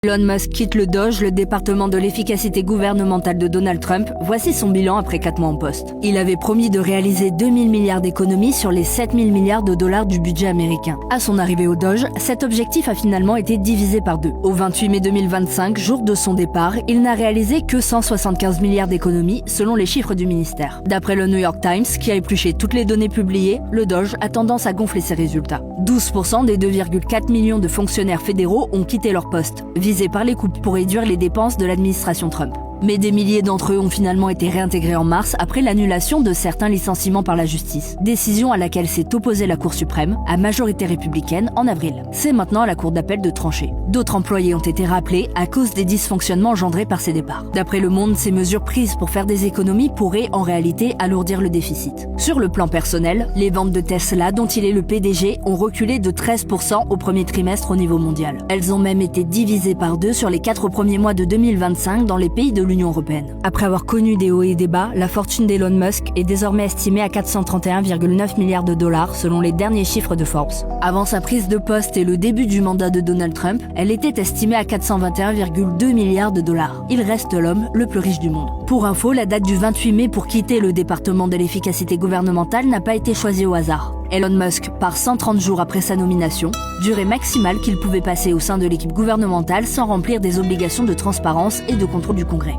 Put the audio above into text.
Elon Musk quitte le DOGE, le département de l'efficacité gouvernementale de Donald Trump. Voici son bilan après 4 mois en poste. Il avait promis de réaliser 2000 milliards d'économies sur les 7000 milliards de dollars du budget américain. À son arrivée au DOGE, cet objectif a finalement été divisé par 2. Au 28 mai 2025, jour de son départ, il n'a réalisé que 175 milliards d'économies selon les chiffres du ministère. D'après le New York Times, qui a épluché toutes les données publiées, le DOGE a tendance à gonfler ses résultats. 12% des 2,4 millions de fonctionnaires fédéraux ont quitté leur poste, visés par les coupes pour réduire les dépenses de l'administration Trump. Mais des milliers d'entre eux ont finalement été réintégrés en mars après l'annulation de certains licenciements par la justice. Décision à laquelle s'est opposée la Cour suprême, à majorité républicaine, en avril. C'est maintenant à la Cour d'appel de trancher. D'autres employés ont été rappelés à cause des dysfonctionnements engendrés par ces départs. D'après Le Monde, ces mesures prises pour faire des économies pourraient en réalité alourdir le déficit. Sur le plan personnel, les ventes de Tesla, dont il est le PDG, ont reculé de 13% au premier trimestre au niveau mondial. Elles ont même été divisées par 2 sur les 4 premiers mois de 2025 dans les pays de l'Union européenne. Après avoir connu des hauts et des bas, la fortune d'Elon Musk est désormais estimée à 431,9 milliards de dollars selon les derniers chiffres de Forbes. Avant sa prise de poste et le début du mandat de Donald Trump, elle était estimée à 421,2 milliards de dollars. Il reste l'homme le plus riche du monde. Pour info, la date du 28 mai pour quitter le département de l'efficacité gouvernementale n'a pas été choisie au hasard. Elon Musk part 130 jours après sa nomination, durée maximale qu'il pouvait passer au sein de l'équipe gouvernementale sans remplir des obligations de transparence et de contrôle du Congrès.